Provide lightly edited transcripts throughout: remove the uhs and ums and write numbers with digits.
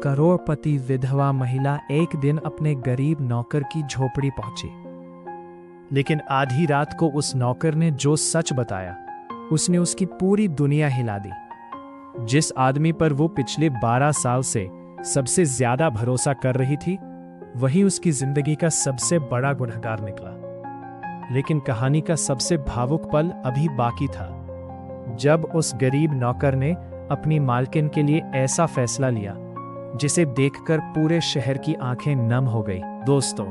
करोड़पति विधवा महिला एक दिन अपने गरीब नौकर की झोपड़ी पहुंची। लेकिन आधी रात को उस नौकर ने जो सच बताया, उसने उसकी पूरी दुनिया हिला दी। जिस आदमी पर वो पिछले 12 साल से सबसे ज्यादा भरोसा कर रही थी, वही उसकी जिंदगी का सबसे बड़ा गुनहगार निकला। लेकिन कहानी का सबसे भावुक पल अभी बाकी था, जब उस गरीब नौकर ने अपनी मालकिन के लिए ऐसा फैसला लिया जिसे देखकर पूरे शहर की आंखें नम हो गई। दोस्तों,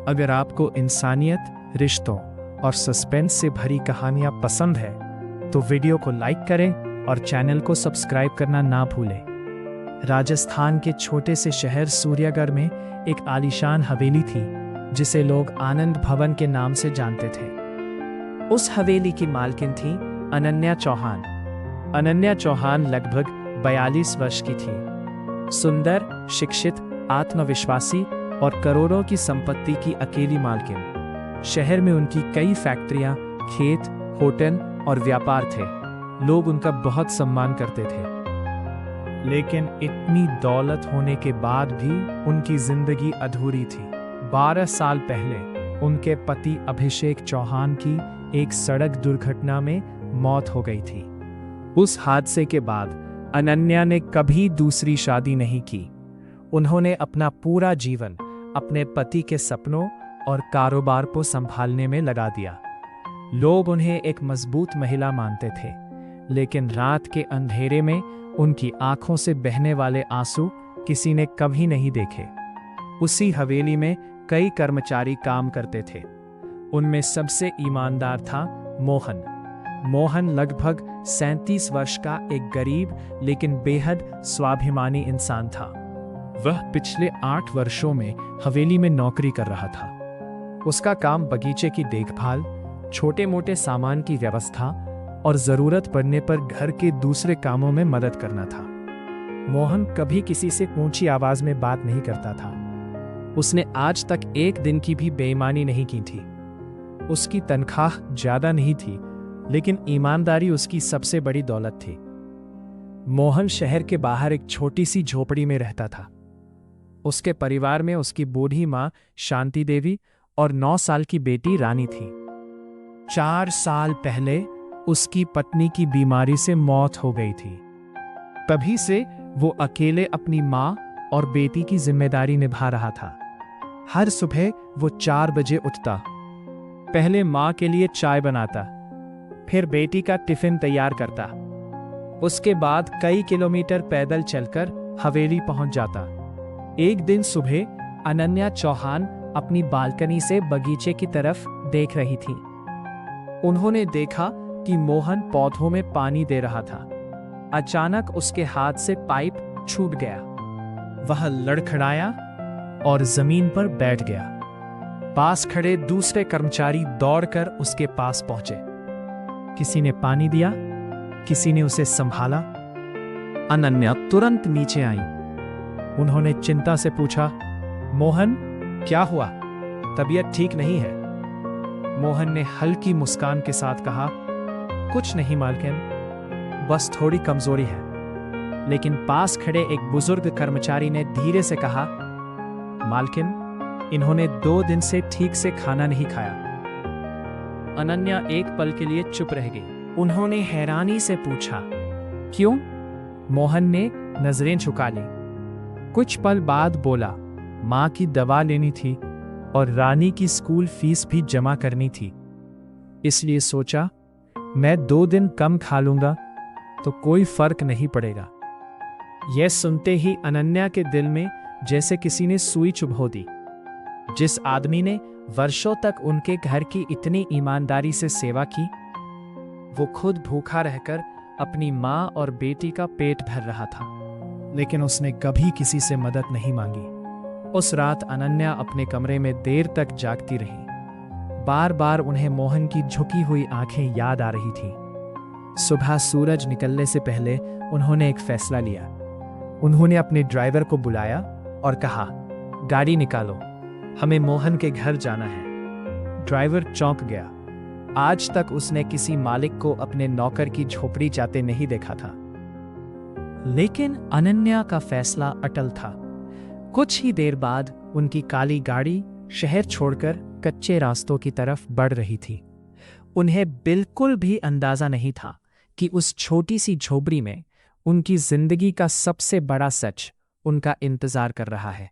अगर आपको इंसानियत, रिश्तों और सस्पेंस से भरी कहानियां पसंद है तो वीडियो को लाइक करें और चैनल को सब्सक्राइब करना ना भूलें। राजस्थान के छोटे से शहर सूर्यागढ़ में एक आलीशान हवेली थी जिसे लोग आनंद भवन के नाम से जानते थे। उस हवेली की मालकिन थी अनन्या चौहान। अनन्या चौहान लगभग 42 वर्ष की थी। सुंदर, शिक्षित, आत्मविश्वासी और करोड़ों की संपत्ति की अकेली मालकिन। शहर में उनकी कई फैक्ट्रियां, खेत, होटल और व्यापार थे। लोग उनका बहुत सम्मान करते थे। लेकिन इतनी दौलत होने के बाद भी उनकी जिंदगी अधूरी थी। 12 साल पहले उनके पति अभिषेक चौहान की एक सड़क दुर्घटना में मौत हो गई थी। उस हादसे के बाद अनन्या ने कभी दूसरी शादी नहीं की। उन्होंने अपना पूरा जीवन अपने पति के सपनों और कारोबार को संभालने में लगा दिया। लोग उन्हें एक मजबूत महिला मानते थे, लेकिन रात के अंधेरे में उनकी आंखों से बहने वाले आंसू किसी ने कभी नहीं देखे। उसी हवेली में कई कर्मचारी काम करते थे। उनमें सबसे ईमानदार था मोहन। मोहन लगभग 37 वर्ष का एक गरीब लेकिन बेहद स्वाभिमानी इंसान था। वह पिछले 8 वर्षों में हवेली में नौकरी कर रहा था। उसका काम बगीचे की देखभाल, छोटे मोटे सामान की व्यवस्था और जरूरत पड़ने पर घर के दूसरे कामों में मदद करना था। मोहन कभी किसी से ऊंची आवाज में बात नहीं करता था। उसने आज तक एक दिन की भी बेईमानी नहीं की थी। उसकी तनख्वाह ज्यादा नहीं थी, लेकिन ईमानदारी उसकी सबसे बड़ी दौलत थी। मोहन शहर के बाहर एक छोटी सी झोपड़ी में रहता था। उसके परिवार में उसकी बूढ़ी मां शांति देवी और 9 साल की बेटी रानी थी। 4 साल पहले उसकी पत्नी की बीमारी से मौत हो गई थी। तभी से वो अकेले अपनी मां और बेटी की जिम्मेदारी निभा रहा था। हर सुबह वो 4 बजे उठता, पहले मां के लिए चाय बनाता, फिर बेटी का टिफिन तैयार करता। उसके बाद कई किलोमीटर पैदल चलकर हवेली पहुंच जाता। एक दिन सुबह अनन्या चौहान अपनी बालकनी से बगीचे की तरफ देख रही थी। उन्होंने देखा कि मोहन पौधों में पानी दे रहा था। अचानक उसके हाथ से पाइप छूट गया। वह लड़खड़ाया और जमीन पर बैठ गया। पास खड़े दूसरे कर्मचारी दौड़कर उसके पास पहुंचे। किसी ने पानी दिया, किसी ने उसे संभाला। अनन्या तुरंत नीचे आई। उन्होंने चिंता से पूछा, मोहन, क्या हुआ? तबीयत ठीक नहीं है? मोहन ने हल्की मुस्कान के साथ कहा, कुछ नहीं मालकिन, बस थोड़ी कमजोरी है। लेकिन पास खड़े एक बुजुर्ग कर्मचारी ने धीरे से कहा, मालकिन, इन्होंने 2 दिन से ठीक से खाना नहीं खाया। अनन्या एक पल के लिए चुप रह गई। उन्होंने हैरानी से पूछा, क्यों? मोहन ने नजरें झुका ली। कुछ पल बाद बोला, मां की दवा लेनी थी और रानी की स्कूल फीस भी जमा करनी थी, इसलिए सोचा मैं 2 दिन कम खा लूंगा तो कोई फर्क नहीं पड़ेगा। यह सुनते ही अनन्या के दिल में जैसे किसी ने सुई चुभो दी। जिस आदमी ने वर्षों तक उनके घर की इतनी ईमानदारी से सेवा की, वो खुद भूखा रहकर अपनी मां और बेटी का पेट भर रहा था, लेकिन उसने कभी किसी से मदद नहीं मांगी। उस रात अनन्या अपने कमरे में देर तक जागती रही। बार बार उन्हें मोहन की झुकी हुई आंखें याद आ रही थी। सुबह सूरज निकलने से पहले उन्होंने एक फैसला लिया। उन्होंने अपने ड्राइवर को बुलाया और कहा, गाड़ी निकालो, हमें मोहन के घर जाना है। ड्राइवर चौंक गया। आज तक उसने किसी मालिक को अपने नौकर की झोपड़ी जाते नहीं देखा था। लेकिन अनन्या का फैसला अटल था। कुछ ही देर बाद उनकी काली गाड़ी शहर छोड़कर कच्चे रास्तों की तरफ बढ़ रही थी। उन्हें बिल्कुल भी अंदाजा नहीं था कि उस छोटी सी झोपड़ी में उनकी जिंदगी का सबसे बड़ा सच उनका इंतजार कर रहा है।